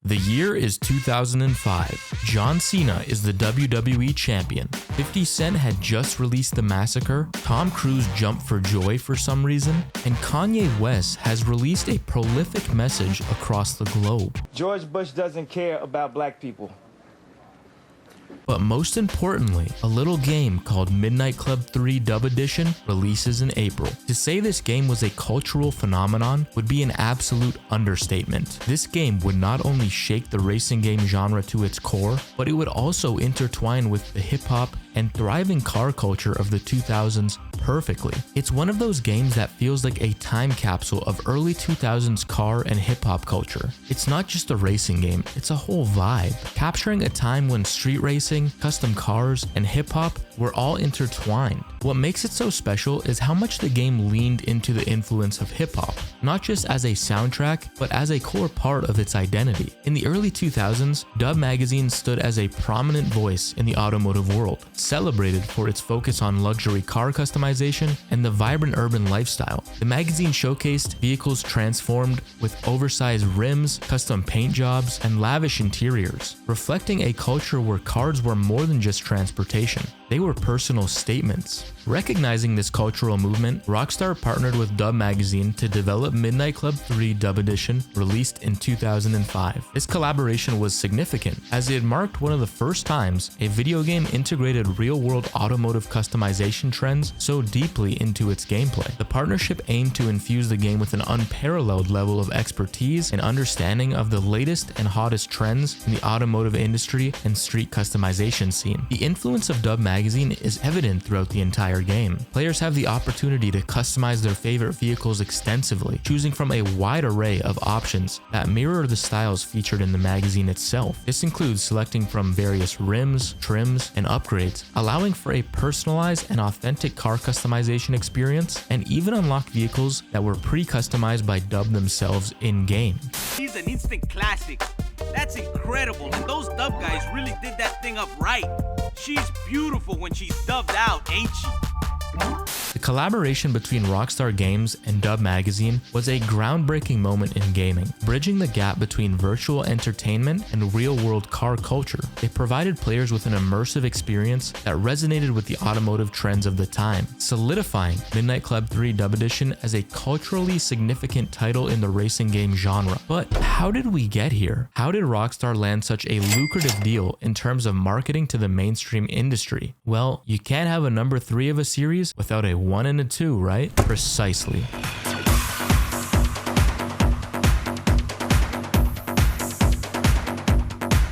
The year is 2005. John Cena is the WWE champion. 50 Cent had just released The Massacre, Tom Cruise jumped for joy for some reason, and Kanye West has released a prolific message across the globe. George Bush doesn't care about black people. But most importantly, a little game called Midnight Club 3 Dub Edition releases in April. To say this game was a cultural phenomenon would be an absolute understatement. This game would not only shake the racing game genre to its core, but it would also intertwine with the hip-hop and thriving car culture of the 2000s perfectly. It's one of those games that feels like a time capsule of early 2000s car and hip-hop culture. It's not just a racing game, it's a whole vibe, capturing a time when street racing, custom cars, and hip-hop were all intertwined. What makes it so special is how much the game leaned into the influence of hip-hop, not just as a soundtrack, but as a core part of its identity. In the early 2000s, Dub Magazine stood as a prominent voice in the automotive world, celebrated for its focus on luxury car customization and the vibrant urban lifestyle. The magazine showcased vehicles transformed with oversized rims, custom paint jobs, and lavish interiors, reflecting a culture where cars were more than just transportation. They were personal statements. Recognizing this cultural movement, Rockstar partnered with Dub Magazine to develop Midnight Club 3 Dub Edition, released in 2005. This collaboration was significant, as it marked one of the first times a video game integrated real-world automotive customization trends so deeply into its gameplay. The partnership aimed to infuse the game with an unparalleled level of expertise and understanding of the latest and hottest trends in the automotive industry and street customization scene. The influence of Dub Magazine is evident throughout the entire game. Players have the opportunity to customize their favorite vehicles extensively, choosing from a wide array of options that mirror the styles featured in the magazine itself. This includes selecting from various rims, trims, and upgrades, allowing for a personalized and authentic car customization experience, and even unlock vehicles that were pre-customized by Dub themselves in-game. She's an instant classic. That's incredible, and those Dub guys really did that thing up right. She's beautiful when she's dubbed out, ain't she? The collaboration between Rockstar Games and Dub Magazine was a groundbreaking moment in gaming, bridging the gap between virtual entertainment and real-world car culture. It provided players with an immersive experience that resonated with the automotive trends of the time, solidifying Midnight Club 3 Dub Edition as a culturally significant title in the racing game genre. But how did we get here? How did Rockstar land such a lucrative deal in terms of marketing to the mainstream industry? Well, you can't have a number 3 of a series without a 1 and a 2, right? Precisely.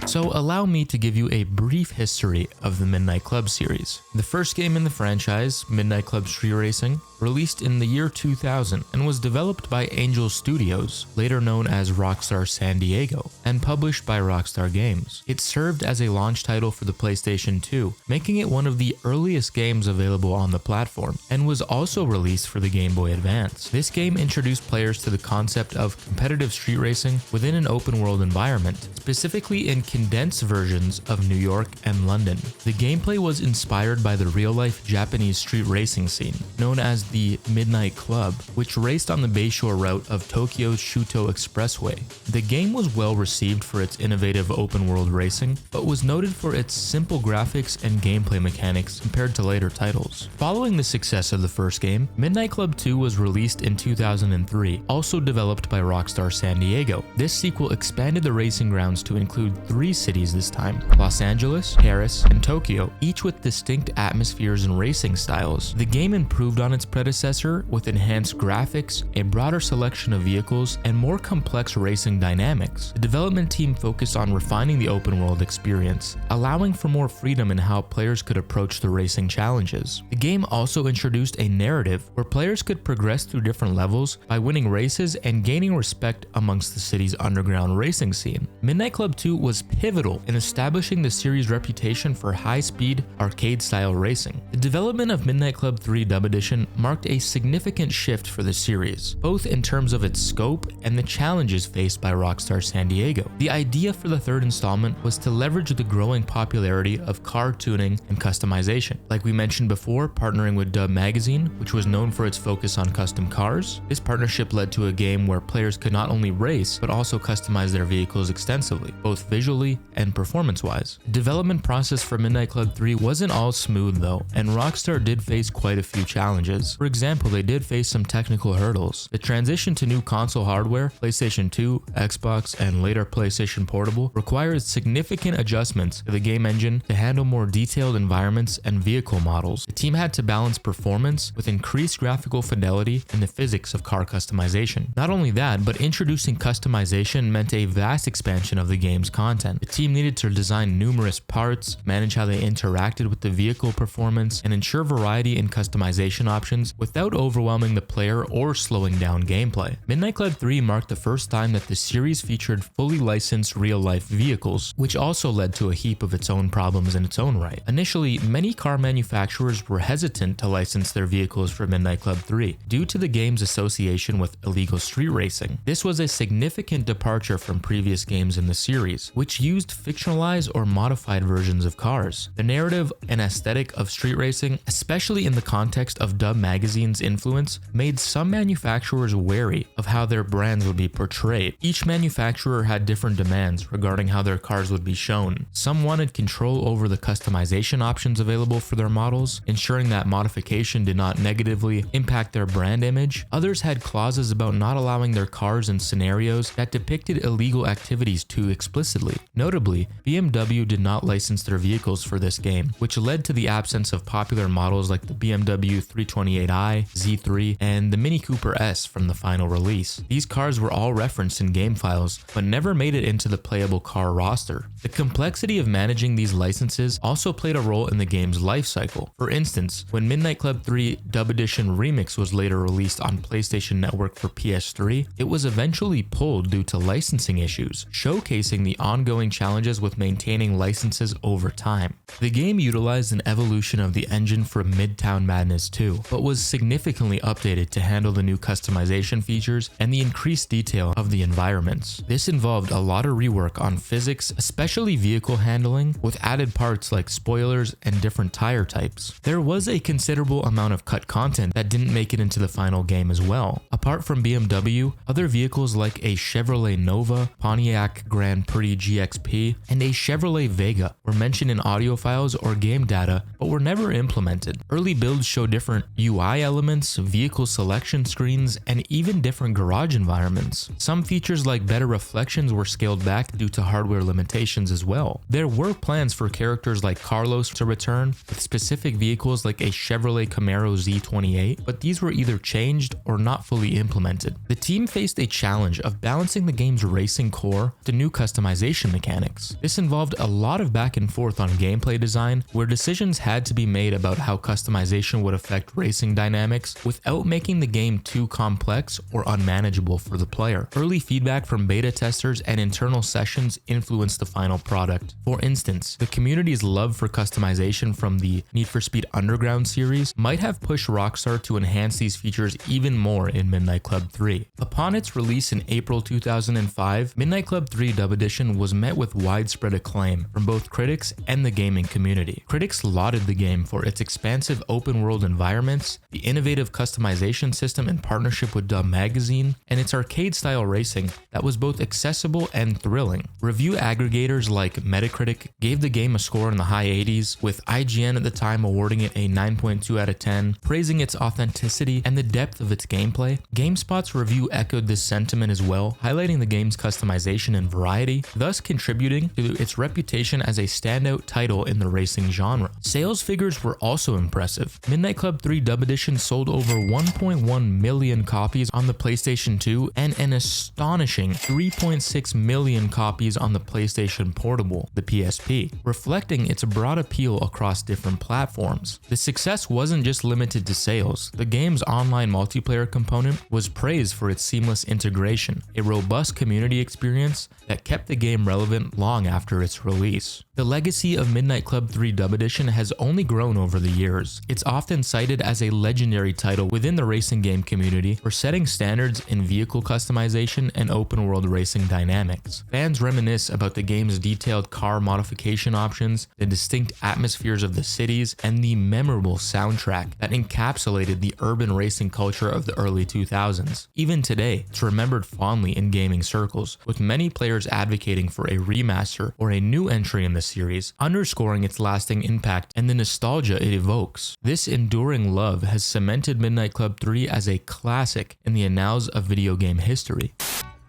So allow me to give you a brief history of the Midnight Club series. The first game in the franchise, Midnight Club Street Racing, released in the year 2000 and was developed by Angel Studios, later known as Rockstar San Diego, and published by Rockstar Games. It served as a launch title for the PlayStation 2, making it one of the earliest games available on the platform, and was also released for the Game Boy Advance. This game introduced players to the concept of competitive street racing within an open world environment, specifically in condensed versions of New York and London. The gameplay was inspired by the real-life Japanese street racing scene, known as the Midnight Club, which raced on the Bayshore route of Tokyo's Shuto Expressway. The game was well received for its innovative open-world racing, but was noted for its simple graphics and gameplay mechanics compared to later titles. Following the success of the first game, Midnight Club 2 was released in 2003, also developed by Rockstar San Diego. This sequel expanded the racing grounds to include 3 cities this time: Los Angeles, Paris, and Tokyo, each with distinct atmospheres and racing styles. The game improved on its predecessor with enhanced graphics, a broader selection of vehicles, and more complex racing dynamics. The development team focused on refining the open world experience, allowing for more freedom in how players could approach the racing challenges. The game also introduced a narrative where players could progress through different levels by winning races and gaining respect amongst the city's underground racing scene. Midnight Club 2 was pivotal in establishing the series' reputation for high-speed, arcade-style racing. The development of Midnight Club 3 Dub Edition marked a significant shift for the series, both in terms of its scope and the challenges faced by Rockstar San Diego. The idea for the third installment was to leverage the growing popularity of car tuning and customization. Like we mentioned before, partnering with Dub Magazine, which was known for its focus on custom cars. This partnership led to a game where players could not only race, but also customize their vehicles extensively, both visually and performance-wise. The development process for Midnight Club 3 wasn't all smooth though, and Rockstar did face quite a few challenges. For example, they did face some technical hurdles. The transition to new console hardware, PlayStation 2, Xbox, and later PlayStation Portable, required significant adjustments to the game engine to handle more detailed environments and vehicle models. The team had to balance performance with increased graphical fidelity and the physics of car customization. Not only that, but introducing customization meant a vast expansion of the game's content. The team needed to design numerous parts, manage how they interacted with the vehicle performance, and ensure variety in customization options without overwhelming the player or slowing down gameplay. Midnight Club 3 marked the first time that the series featured fully licensed real-life vehicles, which also led to a heap of its own problems in its own right. Initially, many car manufacturers were hesitant to license their vehicles for Midnight Club 3 due to the game's association with illegal street racing. This was a significant departure from previous games in the series, which used fictionalized or modified versions of cars. The narrative and aesthetic of street racing, especially in the context of Dub Magazine's influence, made some manufacturers wary of how their brands would be portrayed. Each manufacturer had different demands regarding how their cars would be shown. Some wanted control over the customization options available for their models, ensuring that modification did not negatively impact their brand image. Others had clauses about not allowing their cars in scenarios that depicted illegal activities too explicitly. Notably, BMW did not license their vehicles for this game, which led to the absence of popular models like the BMW 328i, Z3, and the Mini Cooper S from the final release. These cars were all referenced in game files, but never made it into the playable car roster. The complexity of managing these licenses also played a role in the game's life cycle. For instance, when Midnight Club 3 Dub Edition Remix was later released on PlayStation Network for PS3, it was eventually pulled due to licensing issues, showcasing the ongoing challenges with maintaining licenses over time. The game utilized an evolution of the engine from Midtown Madness 2, but was significantly updated to handle the new customization features and the increased detail of the environments. This involved a lot of rework on physics, especially vehicle handling, with added parts like spoilers and different tire types. There was a considerable amount of cut content that didn't make it into the final game as well. Apart from BMW, other vehicles like a Chevrolet Nova, Pontiac Grand Prix GXP, and a Chevrolet Vega were mentioned in audio files or game data, but were never implemented. Early builds show different UI elements, vehicle selection screens, and even different garage environments. Some features like better reflections were scaled back due to hardware limitations as well. There were plans for characters like Carlos to return with specific vehicles like a Chevrolet Camaro Z28, but these were either changed or not fully implemented. The team faced a challenge of balancing the game's racing core to new customization mechanics. This involved a lot of back and forth on gameplay design, where decisions had to be made about how customization would affect racing dynamics without making the game too complex or unmanageable for the player. Early feedback from beta testers and internal sessions influenced the final product. For instance, the community's love for customization from the Need for Speed Underground series might have pushed Rockstar to enhance these features even more in Midnight Club 3. Upon its release in April 2005, Midnight Club 3 Dub Edition was met with widespread acclaim from both critics and the gaming community. Critics lauded the game for its expansive open-world environments, the innovative customization system in partnership with Dub Magazine, and its arcade-style racing that was both accessible and thrilling. Review aggregators like Metacritic gave the game a score in the high 80s, with IGN at the time awarding it a 9.2 out of 10, praising its authenticity and the depth of its gameplay. GameSpot's review echoed this sentiment as well, highlighting the game's customization and variety, thus contributing to its reputation as a standout title in the racing genre. Sales figures were also impressive. Midnight Club 3 Dub Edition sold over 1.1 million copies on the PlayStation 2 and an astonishing 3.6 million copies on the PlayStation Portable, the PSP, reflecting its broad appeal across different platforms. The success wasn't just limited to sales. The game's online multiplayer component was praised for its seamless integration, a robust community experience that kept the game relevant long after its release. The legacy of Midnight Club 3 Dub Edition has only grown over the years. It's often cited as a legendary title within the racing game community for setting standards in vehicle customization and open world racing dynamics. Fans reminisce about the game's detailed car modification options, the distinct atmospheres of the cities, and the memorable soundtrack that encapsulated the urban racing culture of the early 2000s. Even today, it's remembered fondly in gaming circles, with many players advocating for a remaster or a new entry in the series, underscoring its lasting impact and the nostalgia it evokes. This enduring love has cemented Midnight Club 3 as a classic in the annals of video game history.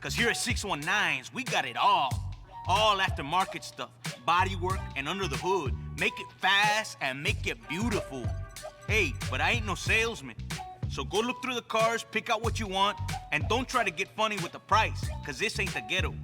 Cause here at 619s, we got it all. All aftermarket stuff, bodywork, and under the hood. Make it fast and make it beautiful. Hey, but I ain't no salesman. So go look through the cars, pick out what you want, and don't try to get funny with the price, cause this ain't the ghetto.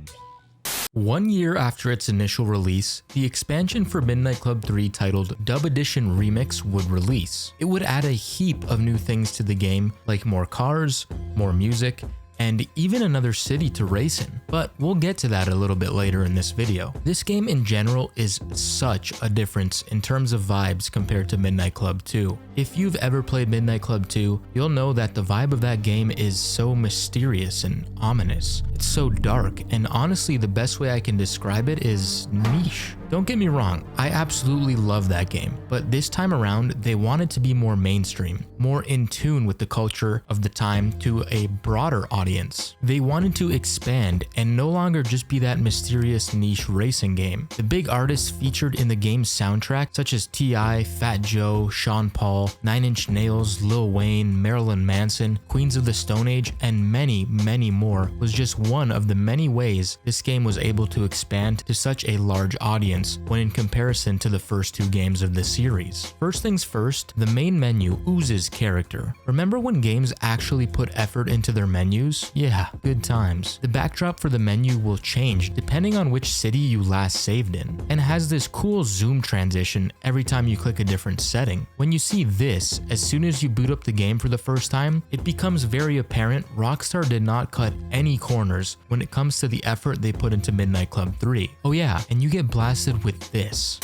1 year after its initial release, the expansion for Midnight Club 3 titled Dub Edition Remix would release. It would add a heap of new things to the game, like more cars, more music, and even another city to race in. But we'll get to that a little bit later in this video. This game in general is such a difference in terms of vibes compared to Midnight Club 2. If you've ever played Midnight Club 2, you'll know that the vibe of that game is so mysterious and ominous. It's so dark, and honestly the best way I can describe it is niche. Don't get me wrong, I absolutely love that game, but this time around they wanted to be more mainstream, more in tune with the culture of the time to a broader audience. They wanted to expand and no longer just be that mysterious niche racing game. The big artists featured in the game's soundtrack, such as T.I., Fat Joe, Sean Paul, 9 Inch Nails, Lil Wayne, Marilyn Manson, Queens of the Stone Age, and many, many more, was just one of the many ways this game was able to expand to such a large audience when in comparison to the first two games of the series. First things first, the main menu oozes character. Remember when games actually put effort into their menus? Yeah, good times. The backdrop for the menu will change depending on which city you last saved in, and has this cool zoom transition every time you click a different setting. When you see this, as soon as you boot up the game for the first time, it becomes very apparent Rockstar did not cut any corners when it comes to the effort they put into Midnight Club 3. Oh yeah, and you get blasted with this.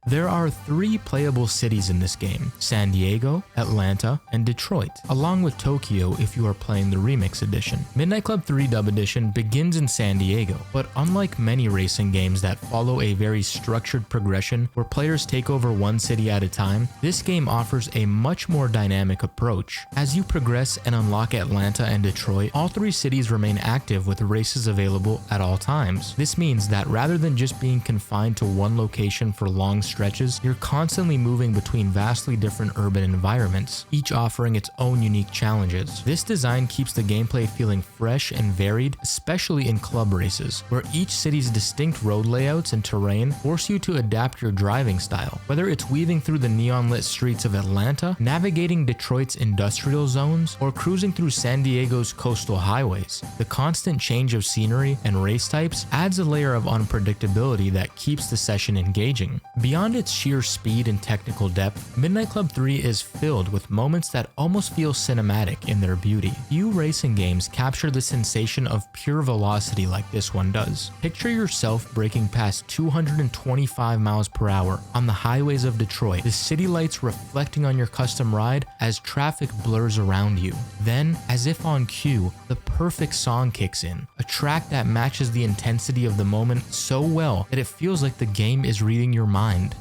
There are 3 playable cities in this game: San Diego, Atlanta, and Detroit, along with Tokyo if you are playing the Remix Edition. Midnight Club 3 Dub Edition begins in San Diego, but unlike many racing games that follow a very structured progression where players take over one city at a time, this game offers a much more dynamic approach. As you progress and unlock Atlanta and Detroit, all 3 cities remain active with races available at all times. This means that rather than just being confined to one location for long stretches, you're constantly moving between vastly different urban environments, each offering its own unique challenges. This design keeps the gameplay feeling fresh and varied, especially in club races, where each city's distinct road layouts and terrain force you to adapt your driving style. Whether it's weaving through the neon-lit streets of Atlanta, navigating Detroit's industrial zones, or cruising through San Diego's coastal highways, the constant change of scenery and race types adds a layer of unpredictability that keeps the session engaging. Beyond its sheer speed and technical depth, Midnight Club 3 is filled with moments that almost feel cinematic in their beauty. Few racing games capture the sensation of pure velocity like this one does. Picture yourself braking past 225 miles per hour on the highways of Detroit, the city lights reflecting on your custom ride as traffic blurs around you. Then, as if on cue, the perfect song kicks in, a track that matches the intensity of the moment so well that it feels like the game is reading your mind.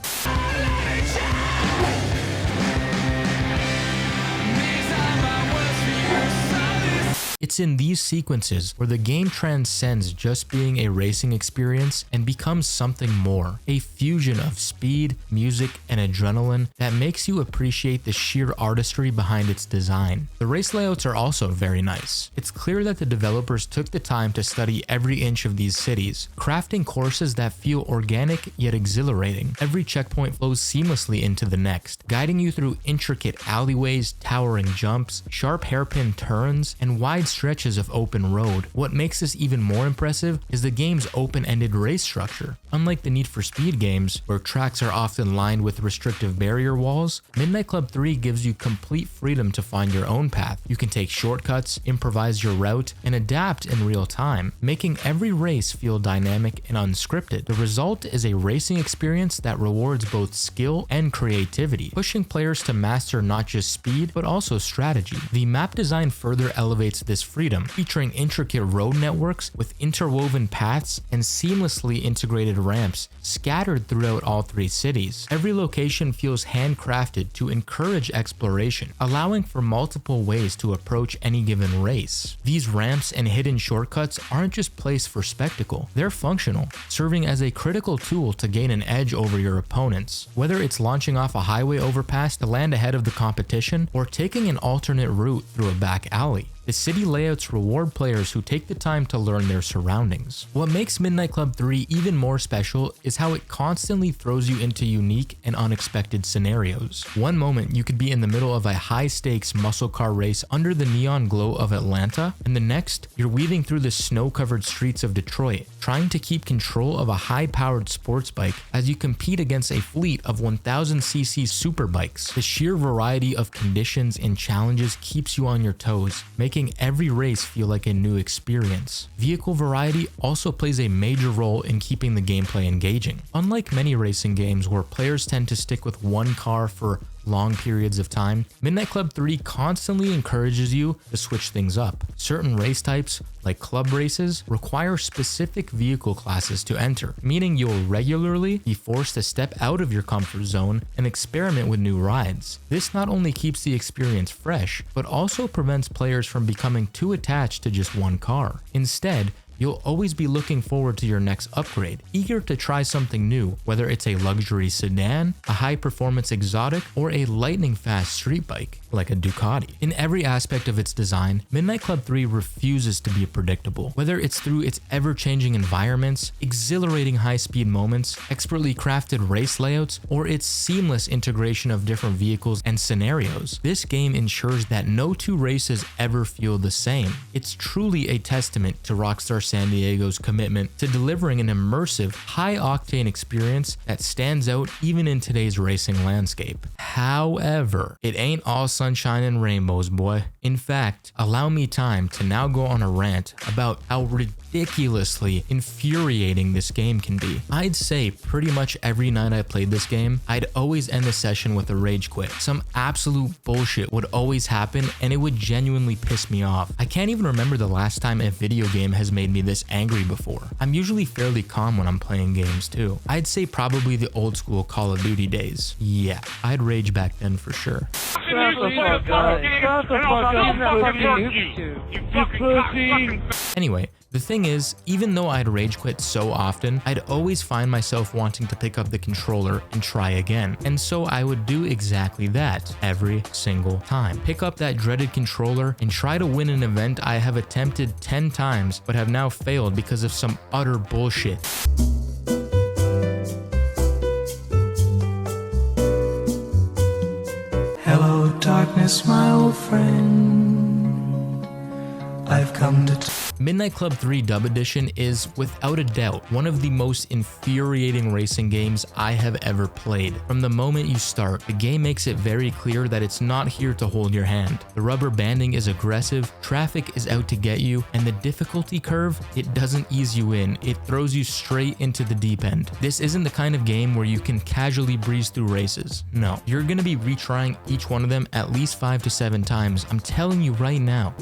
It's in these sequences where the game transcends just being a racing experience and becomes something more, a fusion of speed, music, and adrenaline that makes you appreciate the sheer artistry behind its design. The race layouts are also very nice. It's clear that the developers took the time to study every inch of these cities, crafting courses that feel organic yet exhilarating. Every checkpoint flows seamlessly into the next, guiding you through intricate alleyways, towering jumps, sharp hairpin turns, and wide stretches of open road. What makes this even more impressive is the game's open-ended race structure. Unlike the Need for Speed games, where tracks are often lined with restrictive barrier walls, Midnight Club 3 gives you complete freedom to find your own path. You can take shortcuts, improvise your route, and adapt in real time, making every race feel dynamic and unscripted. The result is a racing experience that rewards both skill and creativity, pushing players to master not just speed, but also strategy. The map design further elevates this freedom, featuring intricate road networks with interwoven paths and seamlessly integrated ramps scattered throughout all three cities. Every location feels handcrafted to encourage exploration, allowing for multiple ways to approach any given race. These ramps and hidden shortcuts aren't just placed for spectacle, they're functional, serving as a critical tool to gain an edge over your opponents. Whether it's launching off a highway overpass to land ahead of the competition, or taking an alternate route through a back alley, the city layouts reward players who take the time to learn their surroundings. What makes Midnight Club 3 even more special is how it constantly throws you into unique and unexpected scenarios. One moment you could be in the middle of a high-stakes muscle car race under the neon glow of Atlanta, and the next, you're weaving through the snow-covered streets of Detroit, trying to keep control of a high-powered sports bike as you compete against a fleet of 1000cc superbikes. The sheer variety of conditions and challenges keeps you on your toes, making every race feel like a new experience. Vehicle variety also plays a major role in keeping the gameplay engaging. Unlike many racing games where players tend to stick with one car for long periods of time, Midnight Club 3 constantly encourages you to switch things up. Certain race types, like club races, require specific vehicle classes to enter, meaning you'll regularly be forced to step out of your comfort zone and experiment with new rides. This not only keeps the experience fresh, but also prevents players from becoming too attached to just one car. Instead, you'll always be looking forward to your next upgrade, eager to try something new, whether it's a luxury sedan, a high-performance exotic, or a lightning-fast street bike, like a Ducati. In every aspect of its design, Midnight Club 3 refuses to be predictable. Whether it's through its ever-changing environments, exhilarating high-speed moments, expertly crafted race layouts, or its seamless integration of different vehicles and scenarios, this game ensures that no two races ever feel the same. It's truly a testament to Rockstar San Diego's commitment to delivering an immersive, high-octane experience that stands out even in today's racing landscape. However, it ain't all sunshine and rainbows, boy. In fact, allow me time to now go on a rant about how ridiculously infuriating this game can be. I'd say pretty much every night I played this game, I'd always end the session with a rage quit. Some absolute bullshit would always happen and it would genuinely piss me off. I can't even remember the last time a video game has made me this angry before. I'm usually fairly calm when I'm playing games too. I'd say probably the old school Call of Duty days. Yeah, I'd rage back then for sure. Anyway, the thing is, even though I'd rage quit so often, I'd always find myself wanting to pick up the controller and try again. And so I would do exactly that every single time. Pick up that dreaded controller and try to win an event I have attempted 10 times but have now failed because of some utter bullshit. Hello, darkness, my old friend. I've come to Midnight Club 3 Dub Edition is, without a doubt, one of the most infuriating racing games I have ever played. From the moment you start, the game makes it very clear that it's not here to hold your hand. The rubber banding is aggressive, traffic is out to get you, and the difficulty curve, it doesn't ease you in, it throws you straight into the deep end. This isn't the kind of game where you can casually breeze through races. No, you're gonna be retrying each one of them at least 5 to 7 times. I'm telling you right now.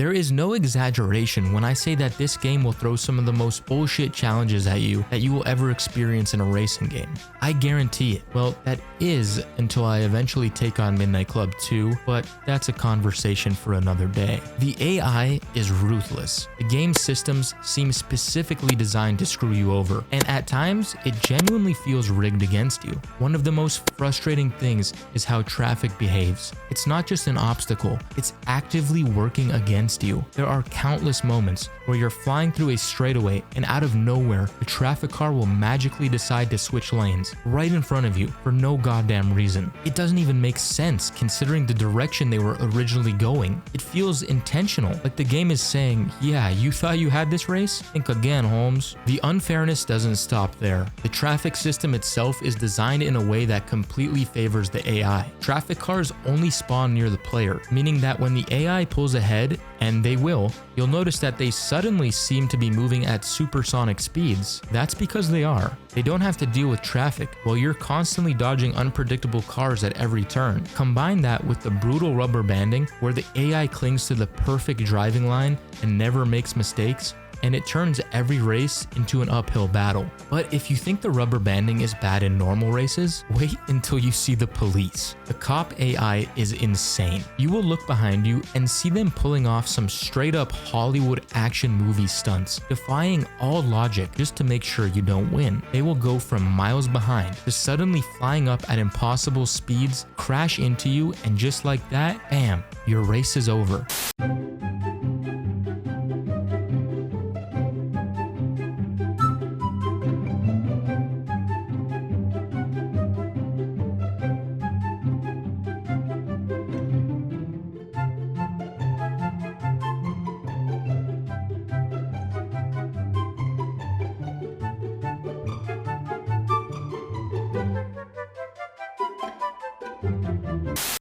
There is no exaggeration when I say that this game will throw some of the most bullshit challenges at you that you will ever experience in a racing game. I guarantee it. Well, that is until I eventually take on Midnight Club 2, but that's a conversation for another day. The AI is ruthless. The game's systems seem specifically designed to screw you over, and at times, it genuinely feels rigged against you. One of the most frustrating things is how traffic behaves. It's not just an obstacle, it's actively working against you. There are countless moments where you're flying through a straightaway and out of nowhere, the traffic car will magically decide to switch lanes right in front of you for no goddamn reason. It doesn't even make sense considering the direction they were originally going. It feels intentional, like the game is saying, yeah, you thought you had this race? Think again, Holmes. The unfairness doesn't stop there. The traffic system itself is designed in a way that completely favors the AI. Traffic cars only spawn near the player, meaning that when the AI pulls ahead, and they will, you'll notice that they suddenly seem to be moving at supersonic speeds. That's because they are. They don't have to deal with traffic while you're constantly dodging unpredictable cars at every turn. Combine that with the brutal rubber banding where the AI clings to the perfect driving line and never makes mistakes, and it turns every race into an uphill battle. But if you think the rubber banding is bad in normal races, wait until you see the police. The cop AI is insane. You will look behind you and see them pulling off some straight up Hollywood action movie stunts, defying all logic just to make sure you don't win. They will go from miles behind to suddenly flying up at impossible speeds, crash into you, and just like that, bam, your race is over.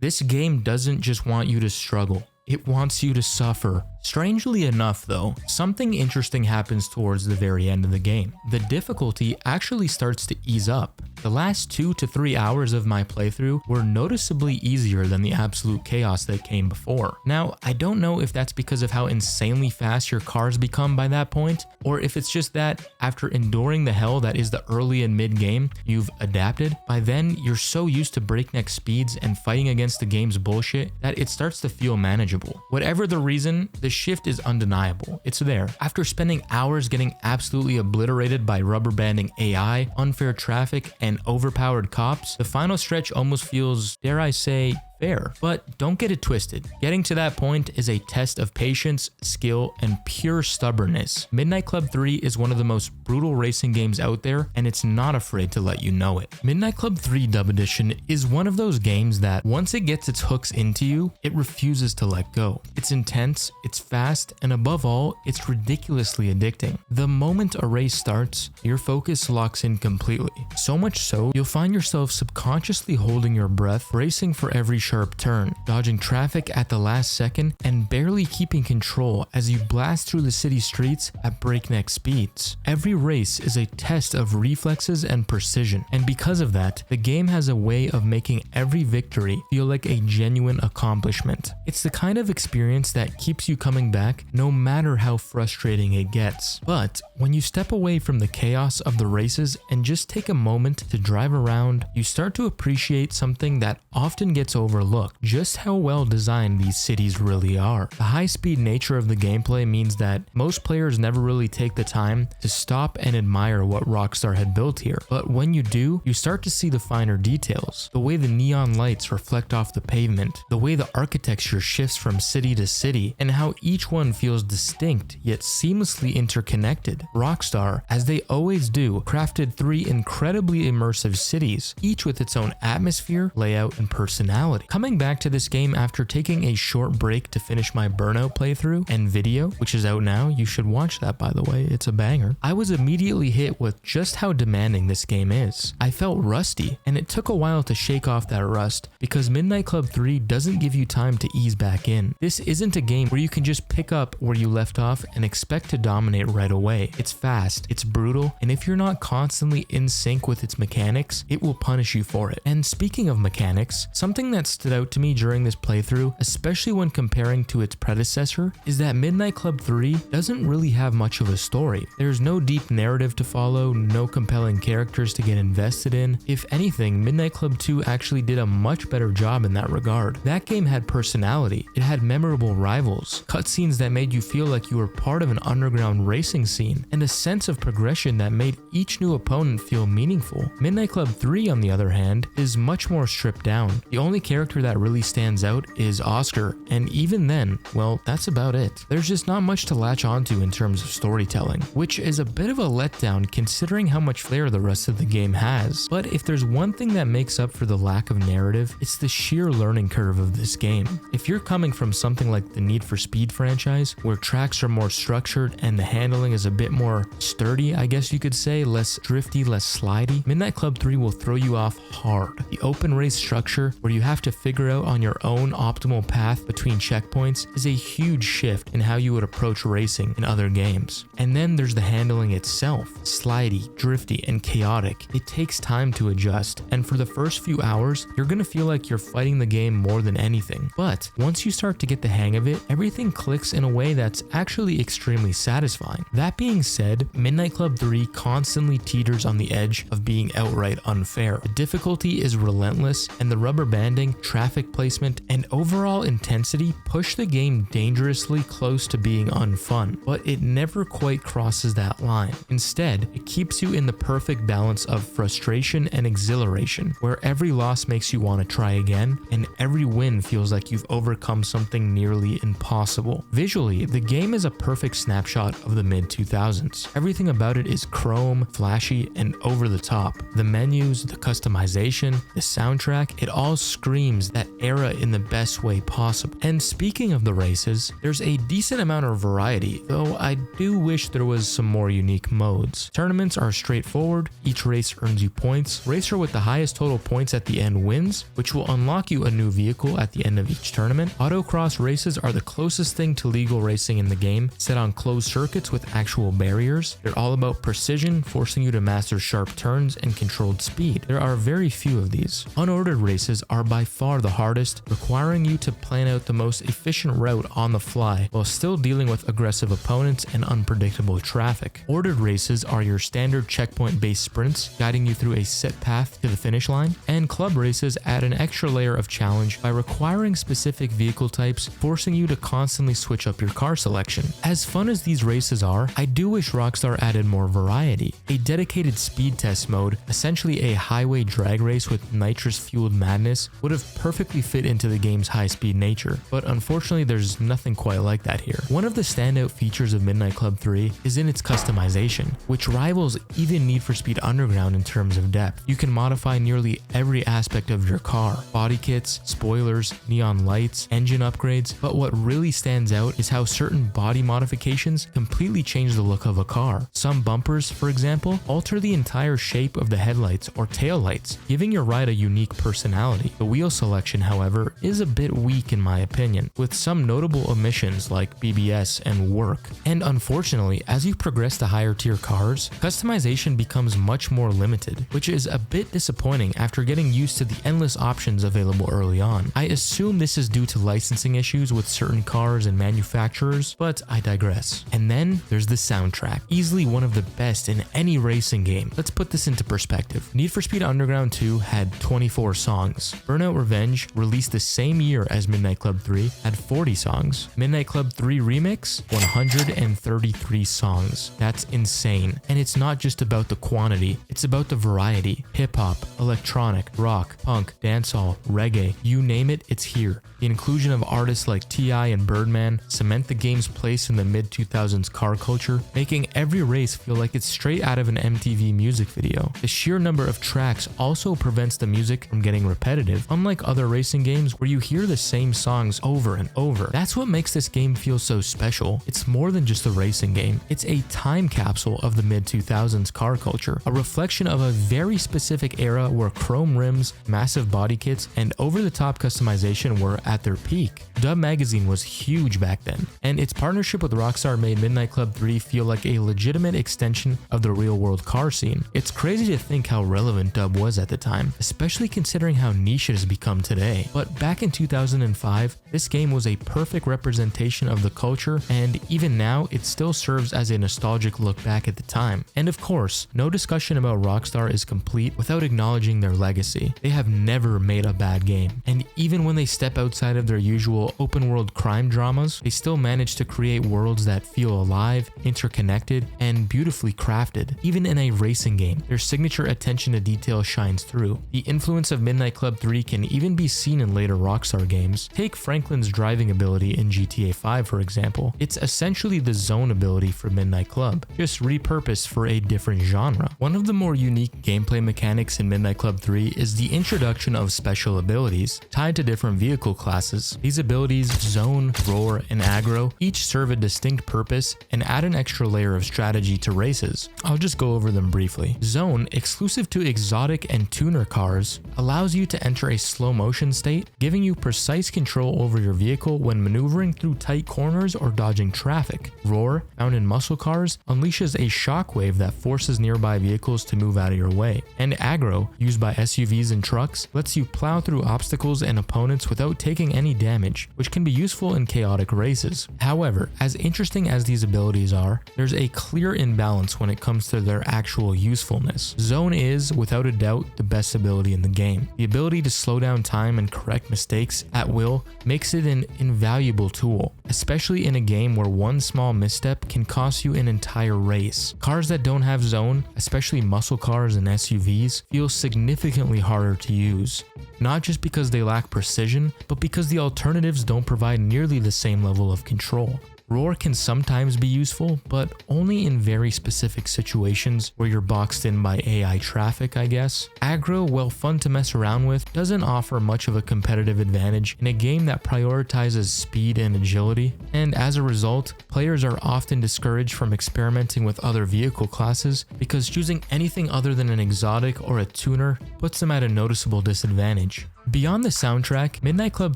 This game doesn't just want you to struggle, it wants you to suffer. Strangely enough though, something interesting happens towards the very end of the game. The difficulty actually starts to ease up. The last 2 to 3 hours of my playthrough were noticeably easier than the absolute chaos that came before. Now, I don't know if that's because of how insanely fast your cars become by that point, or if it's just that after enduring the hell that is the early and mid game, you've adapted. By then, you're so used to breakneck speeds and fighting against the game's bullshit that it starts to feel manageable. Whatever the reason, the shift is undeniable. It's there. After spending hours getting absolutely obliterated by rubber banding AI, unfair traffic, and overpowered cops, the final stretch almost feels, dare I say, fair. But don't get it twisted. Getting to that point is a test of patience, skill, and pure stubbornness. Midnight Club 3 is one of the most brutal racing games out there, and it's not afraid to let you know it. Midnight Club 3 Dub Edition is one of those games that once it gets its hooks into you, it refuses to let go. It's intense, it's fast, and above all, it's ridiculously addicting. The moment a race starts, your focus locks in completely. So much so, you'll find yourself subconsciously holding your breath, bracing for every sharp turn, dodging traffic at the last second, and barely keeping control as you blast through the city streets at breakneck speeds. Every race is a test of reflexes and precision, and because of that, the game has a way of making every victory feel like a genuine accomplishment. It's the kind of experience that keeps you coming back no matter how frustrating it gets. But when you step away from the chaos of the races and just take a moment to drive around, you start to appreciate something that often gets overlooked: just how well designed these cities really are. The high-speed nature of the gameplay means that most players never really take the time to stop and admire what Rockstar had built here. But when you do, you start to see the finer details. The way the neon lights reflect off the pavement, the way the architecture shifts from city to city, and how each one feels distinct yet seamlessly interconnected. Rockstar, as they always do, crafted 3 incredibly immersive cities, each with its own atmosphere, layout, and personality. Coming back to this game after taking a short break to finish my Burnout playthrough and video, which is out now, you should watch that by the way, it's a banger, I was immediately hit with just how demanding this game is. I felt rusty, and it took a while to shake off that rust because Midnight Club 3 doesn't give you time to ease back in. This isn't a game where you can just pick up where you left off and expect to dominate right away. It's fast, it's brutal, and if you're not constantly in sync with its mechanics, it will punish you for it. And speaking of mechanics, something that's stood out to me during this playthrough, especially when comparing to its predecessor, is that Midnight Club 3 doesn't really have much of a story. There's no deep narrative to follow, no compelling characters to get invested in. If anything, Midnight Club 2 actually did a much better job in that regard. That game had personality, it had memorable rivals, cutscenes that made you feel like you were part of an underground racing scene, and a sense of progression that made each new opponent feel meaningful. Midnight Club 3, on the other hand, is much more stripped down. The only character that really stands out is Oscar, and even then, well, that's about it. There's just not much to latch onto in terms of storytelling, which is a bit of a letdown considering how much flair the rest of the game has. But if there's one thing that makes up for the lack of narrative, it's the sheer learning curve of this game. If you're coming from something like the Need for Speed franchise, where tracks are more structured and the handling is a bit more sturdy, I guess you could say, less drifty, less slidey, Midnight Club 3 will throw you off hard. The open race structure, where you have to figure out on your own optimal path between checkpoints, is a huge shift in how you would approach racing in other games. And then there's the handling itself, slidey, drifty, and chaotic. It takes time to adjust, and for the first few hours, you're gonna feel like you're fighting the game more than anything. But once you start to get the hang of it, everything clicks in a way that's actually extremely satisfying. That being said, Midnight Club 3 constantly teeters on the edge of being outright unfair. The difficulty is relentless, and the rubber banding, traffic placement, and overall intensity push the game dangerously close to being unfun, but it never quite crosses that line. Instead, it keeps you in the perfect balance of frustration and exhilaration, where every loss makes you want to try again, and every win feels like you've overcome something nearly impossible. Visually, the game is a perfect snapshot of the mid-2000s. Everything about it is chrome, flashy, and over the top. The menus, the customization, the soundtrack, it all screams that era in the best way possible. And speaking of the races, there's a decent amount of variety, though I do wish there was some more unique modes. Tournaments are straightforward, each race earns you points. Racer with the highest total points at the end wins, which will unlock you a new vehicle at the end of each tournament. Autocross races are the closest thing to legal racing in the game, set on closed circuits with actual barriers. They're all about precision, forcing you to master sharp turns and controlled speed. There are very few of these. Unordered races are by far the hardest, requiring you to plan out the most efficient route on the fly while still dealing with aggressive opponents and unpredictable traffic. Ordered races are your standard checkpoint-based sprints, guiding you through a set path to the finish line, and club races add an extra layer of challenge by requiring specific vehicle types, forcing you to constantly switch up your car selection. As fun as these races are, I do wish Rockstar added more variety. A dedicated speed test mode, essentially a highway drag race with nitrous-fueled madness, would have perfectly fit into the game's high-speed nature, but unfortunately there's nothing quite like that here. One of the standout features of Midnight Club 3 is in its customization, which rivals even Need for Speed Underground in terms of depth. You can modify nearly every aspect of your car: body kits, spoilers, neon lights, engine upgrades, but what really stands out is how certain body modifications completely change the look of a car. Some bumpers, for example, alter the entire shape of the headlights or taillights, giving your ride a unique personality. The wheel selection, however, is a bit weak in my opinion, with some notable omissions like BBS and work. And unfortunately, as you progress to higher tier cars, customization becomes much more limited, which is a bit disappointing after getting used to the endless options available early on. I assume this is due to licensing issues with certain cars and manufacturers, but I digress. And then there's the soundtrack, easily one of the best in any racing game. Let's put this into perspective. Need for Speed Underground 2 had 24 songs. Burnout Revenge, released the same year as Midnight Club 3, had 40 songs. Midnight Club 3 Remix, 133 songs. That's insane. And it's not just about the quantity, it's about the variety. Hip-hop, electronic, rock, punk, dancehall, reggae, you name it, it's here. The inclusion of artists like T.I. and Birdman cement the game's place in the mid-2000s car culture, making every race feel like it's straight out of an MTV music video. The sheer number of tracks also prevents the music from getting repetitive, unlike other racing games where you hear the same songs over and over. That's what makes this game feel so special. It's more than just a racing game. It's a time capsule of the mid-2000s car culture, a reflection of a very specific era where chrome rims, massive body kits, and over-the-top customization were at their peak. Dub Magazine was huge back then, and its partnership with Rockstar made Midnight Club 3 feel like a legitimate extension of the real-world car scene. It's crazy to think how relevant Dub was at the time, especially considering how niche it has become become today. But back in 2005, this game was a perfect representation of the culture, and even now, it still serves as a nostalgic look back at the time. And of course, no discussion about Rockstar is complete without acknowledging their legacy. They have never made a bad game, and even when they step outside of their usual open world crime dramas, they still manage to create worlds that feel alive, interconnected, and beautifully crafted. Even in a racing game, their signature attention to detail shines through. The influence of Midnight Club 3 can even be seen in later Rockstar games. Take Franklin's driving ability in GTA 5 for example. It's essentially the zone ability for Midnight Club, just repurposed for a different genre. One of the more unique gameplay mechanics in Midnight Club 3 is the introduction of special abilities tied to different vehicle classes. These abilities, Zone, Roar, and Aggro, each serve a distinct purpose and add an extra layer of strategy to races. I'll just go over them briefly. Zone, exclusive to exotic and tuner cars, allows you to enter a slow motion state, giving you precise control over your vehicle when maneuvering through tight corners or dodging traffic. Roar, found in muscle cars, unleashes a shockwave that forces nearby vehicles to move out of your way. And Aggro, used by SUVs and trucks, lets you plow through obstacles and opponents without taking any damage, which can be useful in chaotic races. However, as interesting as these abilities are, there's a clear imbalance when it comes to their actual usefulness. Zone is, without a doubt, the best ability in the game. The ability to slow down time and correct mistakes at will makes it an invaluable tool, especially in a game where one small misstep can cost you an entire race. Cars that don't have Zone, especially muscle cars and SUVs, feel significantly harder to use. Not just because they lack precision, but because the alternatives don't provide nearly the same level of control. Roar can sometimes be useful, but only in very specific situations where you're boxed in by AI traffic, I guess. Aggro, while fun to mess around with, doesn't offer much of a competitive advantage in a game that prioritizes speed and agility, and as a result, players are often discouraged from experimenting with other vehicle classes because choosing anything other than an exotic or a tuner puts them at a noticeable disadvantage. Beyond the soundtrack, Midnight Club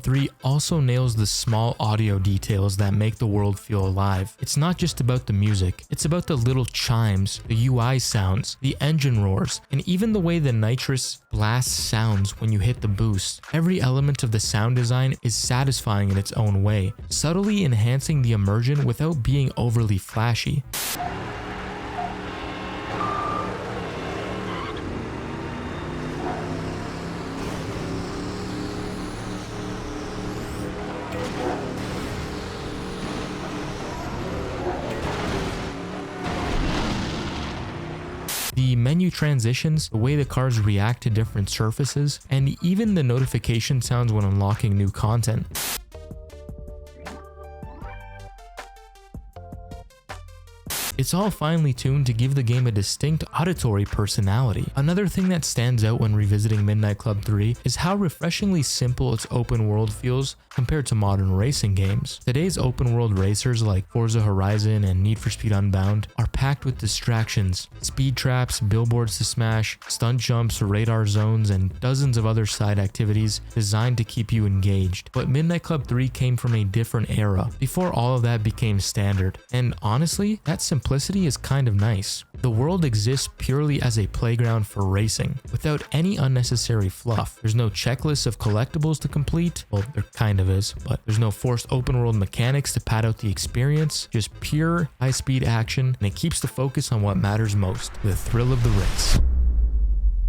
3 also nails the small audio details that make the world feel alive. It's not just about the music, it's about the little chimes, the UI sounds, the engine roars, and even the way the nitrous blast sounds when you hit the boost. Every element of the sound design is satisfying in its own way, subtly enhancing the immersion without being overly flashy. The menu transitions, the way the cars react to different surfaces, and even the notification sounds when unlocking new content. It's all finely tuned to give the game a distinct auditory personality. Another thing that stands out when revisiting Midnight Club 3 is how refreshingly simple its open world feels compared to modern racing games. Today's open world racers like Forza Horizon and Need for Speed Unbound are packed with distractions, speed traps, billboards to smash, stunt jumps, radar zones, and dozens of other side activities designed to keep you engaged. But Midnight Club 3 came from a different era, before all of that became standard. And honestly, that simplicity is kind of nice. The world exists purely as a playground for racing, without any unnecessary fluff. There's no checklist of collectibles to complete, well, there kind of is, but there's no forced open world mechanics to pad out the experience, just pure high-speed action, and it keeps the focus on what matters most, the thrill of the race.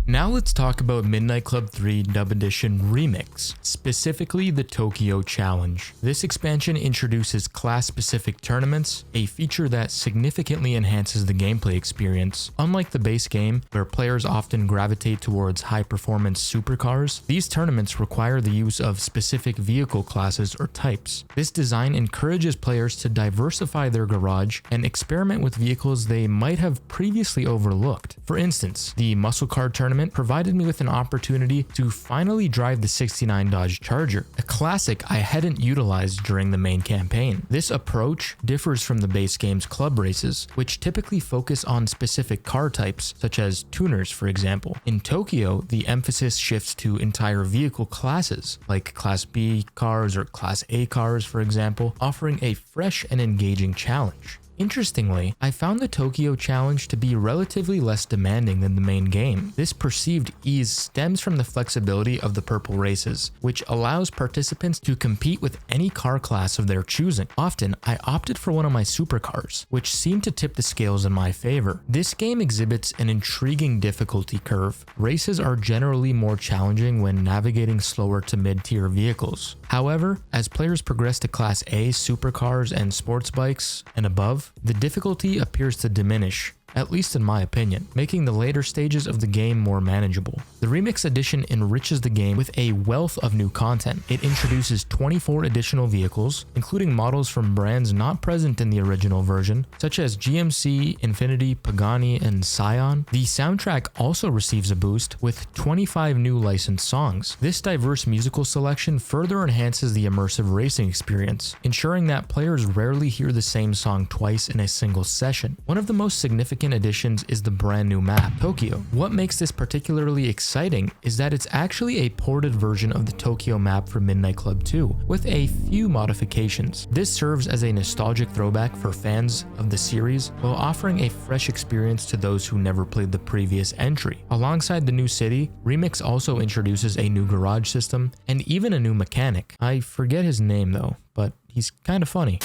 Now let's talk about Midnight Club 3 Dub Edition Remix, specifically the Tokyo Challenge. This expansion introduces class-specific tournaments, a feature that significantly enhances the gameplay experience. Unlike the base game, where players often gravitate towards high-performance supercars, these tournaments require the use of specific vehicle classes or types. This design encourages players to diversify their garage and experiment with vehicles they might have previously overlooked. For instance, the muscle car tournament provided me with an opportunity to finally drive the 69 Dodge Charger, a classic I hadn't utilized during the main campaign. This approach differs from the base game's club races, which typically focus on specific car types, such as tuners for example. In Tokyo, the emphasis shifts to entire vehicle classes, like Class B cars or Class A cars for example, offering a fresh and engaging challenge. Interestingly, I found the Tokyo challenge to be relatively less demanding than the main game. This perceived ease stems from the flexibility of the purple races, which allows participants to compete with any car class of their choosing. Often, I opted for one of my supercars, which seemed to tip the scales in my favor. This game exhibits an intriguing difficulty curve. Races are generally more challenging when navigating slower to mid-tier vehicles. However, as players progress to Class A supercars and sports bikes and above, the difficulty appears to diminish, at least in my opinion, making the later stages of the game more manageable. The Remix Edition enriches the game with a wealth of new content. It introduces 24 additional vehicles, including models from brands not present in the original version, such as GMC, Infiniti, Pagani, and Scion. The soundtrack also receives a boost with 25 new licensed songs. This diverse musical selection further enhances the immersive racing experience, ensuring that players rarely hear the same song twice in a single session. One of the most significant additions is the brand new map, Tokyo. What makes this particularly exciting is that it's actually a ported version of the Tokyo map for Midnight Club 2, with a few modifications. This serves as a nostalgic throwback for fans of the series, while offering a fresh experience to those who never played the previous entry. Alongside the new city, Remix also introduces a new garage system and even a new mechanic. I forget his name though, but he's kind of funny.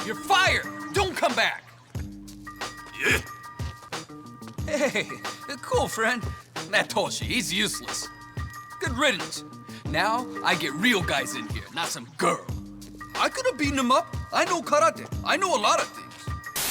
You're fired! Don't come back! Hey, cool friend. That Toshi, he's useless. Good riddance. Now, I get real guys in here, not some girl. I could have beaten him up. I know karate. I know a lot of things.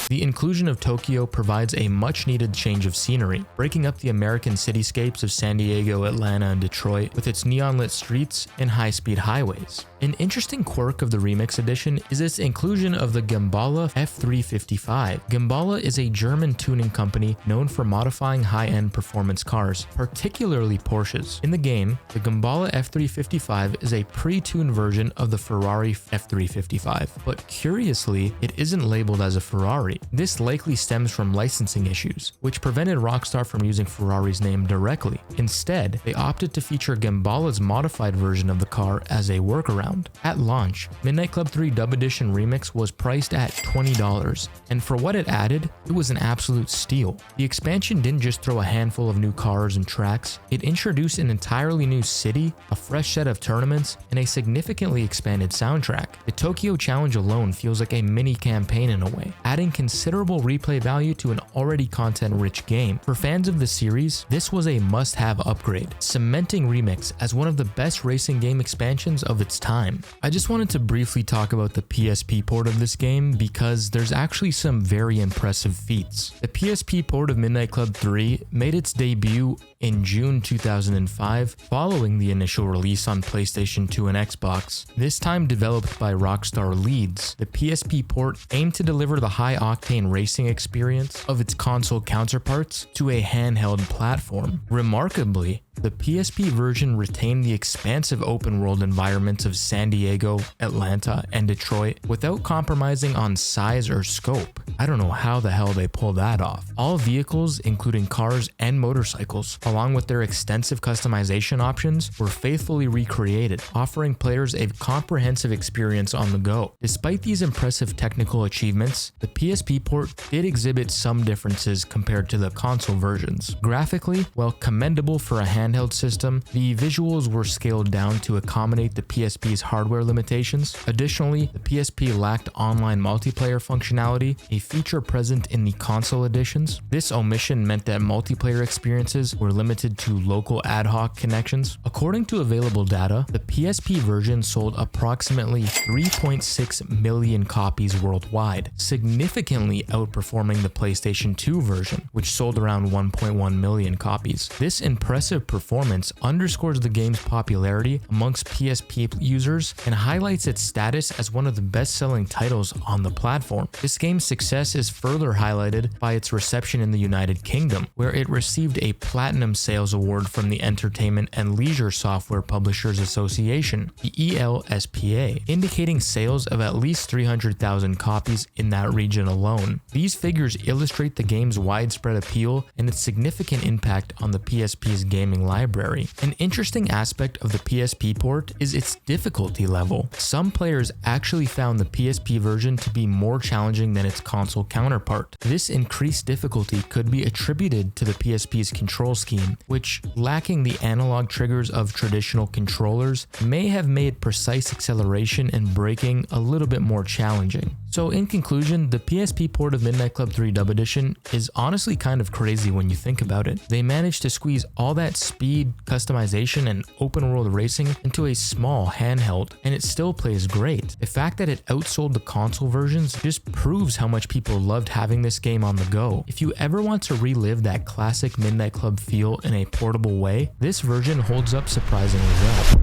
The inclusion of Tokyo provides a much-needed change of scenery, breaking up the American cityscapes of San Diego, Atlanta, and Detroit with its neon-lit streets and high-speed highways. An interesting quirk of the Remix Edition is its inclusion of the Gambala F355. Gambala is a German tuning company known for modifying high-end performance cars, particularly Porsches. In the game, the Gambala F355 is a pre-tuned version of the Ferrari F355, but curiously, it isn't labeled as a Ferrari. This likely stems from licensing issues, which prevented Rockstar from using Ferrari's name directly. Instead, they opted to feature Gambala's modified version of the car as a workaround. At launch, Midnight Club 3 Dub Edition Remix was priced at $20, and for what it added, it was an absolute steal. The expansion didn't just throw a handful of new cars and tracks, it introduced an entirely new city, a fresh set of tournaments, and a significantly expanded soundtrack. The Tokyo Challenge alone feels like a mini campaign in a way, adding considerable replay value to an already content-rich game. For fans of the series, this was a must-have upgrade, cementing Remix as one of the best racing game expansions of its time. I just wanted to briefly talk about the PSP port of this game because there's actually some very impressive feats. The PSP port of Midnight Club 3 made its debut in June 2005 following the initial release on PlayStation 2 and Xbox. This time developed by Rockstar Leeds, the PSP port aimed to deliver the high-octane racing experience of its console counterparts to a handheld platform. Remarkably, the PSP version retained the expansive open-world environments of San Diego, Atlanta, and Detroit without compromising on size or scope. I don't know how the hell they pulled that off. All vehicles, including cars and motorcycles, along with their extensive customization options, were faithfully recreated, offering players a comprehensive experience on the go. Despite these impressive technical achievements, the PSP port did exhibit some differences compared to the console versions. Graphically, while commendable for a handheld system, the visuals were scaled down to accommodate the PSP's hardware limitations. Additionally, the PSP lacked online multiplayer functionality, a feature present in the console editions. This omission meant that multiplayer experiences were limited to local ad hoc connections. According to available data, the PSP version sold approximately 3.6 million copies worldwide, significantly outperforming the PlayStation 2 version, which sold around 1.1 million copies. This impressive performance underscores the game's popularity amongst PSP users and highlights its status as one of the best-selling titles on the platform. This game's success success is further highlighted by its reception in the United Kingdom, where it received a Platinum Sales Award from the Entertainment and Leisure Software Publishers Association, the ELSPA, indicating sales of at least 300,000 copies in that region alone. These figures illustrate the game's widespread appeal and its significant impact on the PSP's gaming library. An interesting aspect of the PSP port is its difficulty level. Some players actually found the PSP version to be more challenging than its console counterpart. This increased difficulty could be attributed to the PSP's control scheme, which, lacking the analog triggers of traditional controllers, may have made precise acceleration and braking a little bit more challenging. So in conclusion, the PSP port of Midnight Club 3 Dub Edition is honestly kind of crazy when you think about it. They managed to squeeze all that speed, customization, and open world racing into a small handheld, and it still plays great. The fact that it outsold the console versions just proves how much people loved having this game on the go. If you ever want to relive that classic Midnight Club feel in a portable way, this version holds up surprisingly well.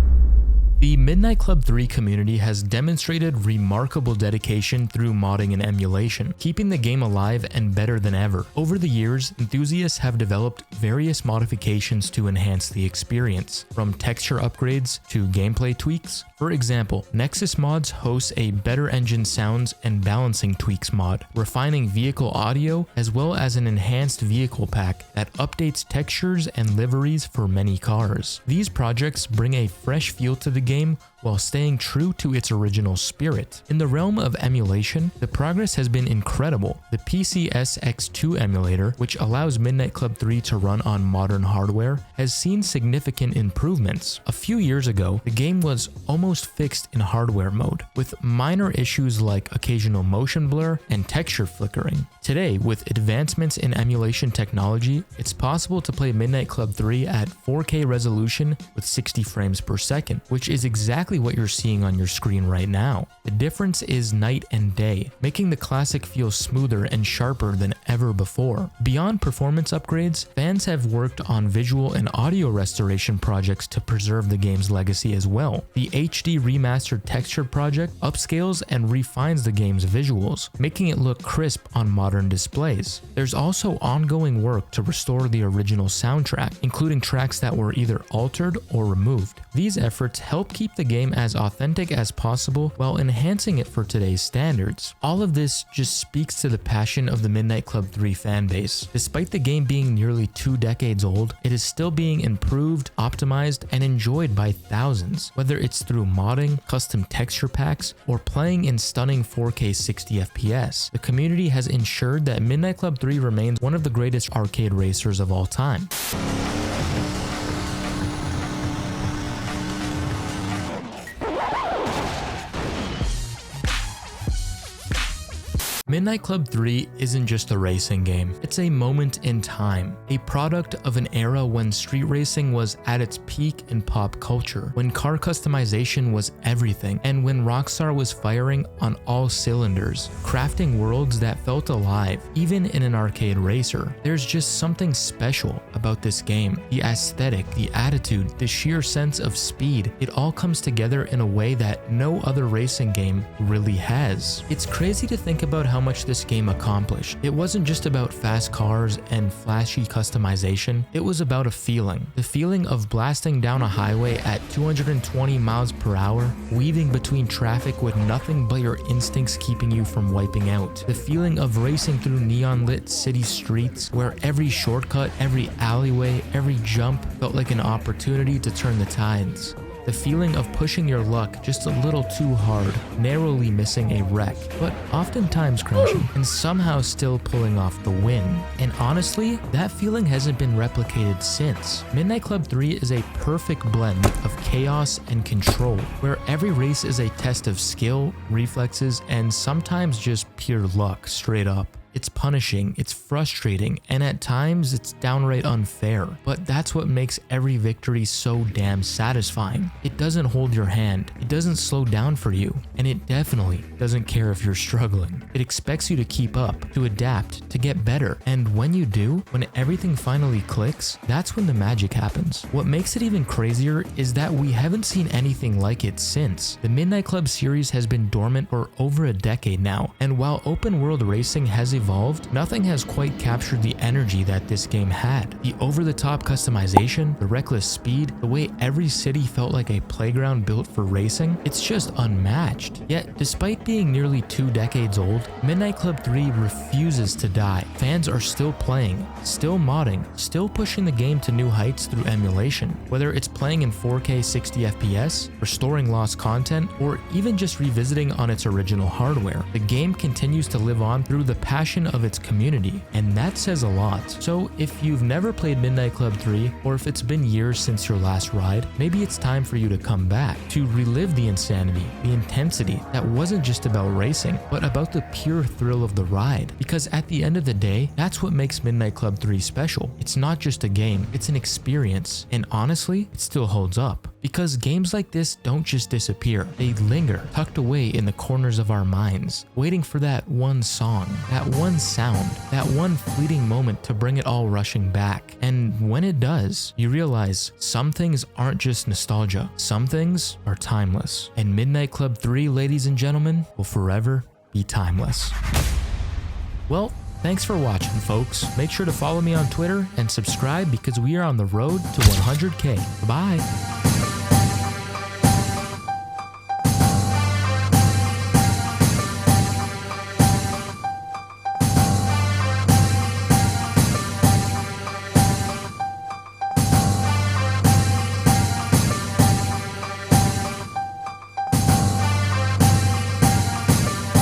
The Midnight Club 3 community has demonstrated remarkable dedication through modding and emulation, keeping the game alive and better than ever. Over the years, enthusiasts have developed various modifications to enhance the experience, from texture upgrades to gameplay tweaks. For example, Nexus Mods hosts a Better Engine Sounds and Balancing Tweaks mod, refining vehicle audio as well as an enhanced vehicle pack that updates textures and liveries for many cars. These projects bring a fresh feel to the game while staying true to its original spirit. In the realm of emulation, the progress has been incredible. The PCSX2 emulator, which allows Midnight Club 3 to run on modern hardware, has seen significant improvements. A few years ago, the game was almost fixed in hardware mode, with minor issues like occasional motion blur and texture flickering. Today, with advancements in emulation technology, it's possible to play Midnight Club 3 at 4K resolution with 60 frames per second, which is exactly what you're seeing on your screen right now. The difference is night and day, making the classic feel smoother and sharper than ever before. Beyond performance upgrades, fans have worked on visual and audio restoration projects to preserve the game's legacy as well. The HD Remastered Texture project upscales and refines the game's visuals, making it look crisp on modern displays. There's also ongoing work to restore the original soundtrack, including tracks that were either altered or removed. These efforts help keep the game as authentic as possible while enhancing it for today's standards. All of this just speaks to the passion of the Midnight Club 3 fanbase. Despite the game being nearly 2 decades old, it is still being improved, optimized, and enjoyed by thousands. Whether it's through modding, custom texture packs, or playing in stunning 4K 60 FPS, the community has ensured that Midnight Club 3 remains one of the greatest arcade racers of all time. Midnight Club 3 isn't just a racing game, it's a moment in time, a product of an era when street racing was at its peak in pop culture, when car customization was everything, and when Rockstar was firing on all cylinders, crafting worlds that felt alive, even in an arcade racer. There's just something special about this game. The aesthetic, the attitude, the sheer sense of speed, it all comes together in a way that no other racing game really has. It's crazy to think about how much this game accomplished. It wasn't just about fast cars and flashy customization, it was about a feeling. The feeling of blasting down a highway at 220 miles per hour, weaving between traffic with nothing but your instincts keeping you from wiping out. The feeling of racing through neon-lit city streets where every shortcut, every alleyway, every jump felt like an opportunity to turn the tides. The feeling of pushing your luck just a little too hard, narrowly missing a wreck, but oftentimes crashing, and somehow still pulling off the win. And honestly, that feeling hasn't been replicated since. Midnight Club 3 is a perfect blend of chaos and control, where every race is a test of skill, reflexes, and sometimes just pure luck straight up. It's punishing, it's frustrating, and at times it's downright unfair. But that's what makes every victory so damn satisfying. It doesn't hold your hand, it doesn't slow down for you, and it definitely doesn't care if you're struggling. It expects you to keep up, to adapt, to get better. And when you do, when everything finally clicks, that's when the magic happens. What makes it even crazier is that we haven't seen anything like it since. The Midnight Club series has been dormant for over a decade now, and while open world racing has evolved, nothing has quite captured the energy that this game had. The over-the-top customization, the reckless speed, the way every city felt like a playground built for racing, it's just unmatched. Yet, despite being nearly 2 decades old, Midnight Club 3 refuses to die. Fans are still playing, still modding, still pushing the game to new heights through emulation. Whether it's playing in 4K 60 FPS, restoring lost content, or even just revisiting on its original hardware, the game continues to live on through the passion of its community, and that says a lot. So if you've never played Midnight Club 3, or if it's been years since your last ride, maybe it's time for you to come back, to relive the insanity, the intensity that wasn't just about racing, but about the pure thrill of the ride. Because at the end of the day, that's what makes Midnight Club 3 special. It's not just a game, it's an experience, and honestly, it still holds up. Because games like this don't just disappear, they linger, tucked away in the corners of our minds, waiting for that one song, that one sound, that one fleeting moment to bring it all rushing back. And when it does, you realize some things aren't just nostalgia, some things are timeless. And Midnight Club 3, ladies and gentlemen, will forever be timeless. Well, thanks for watching, folks. Make sure to follow me on Twitter and subscribe because we are on the road to 100K. Bye.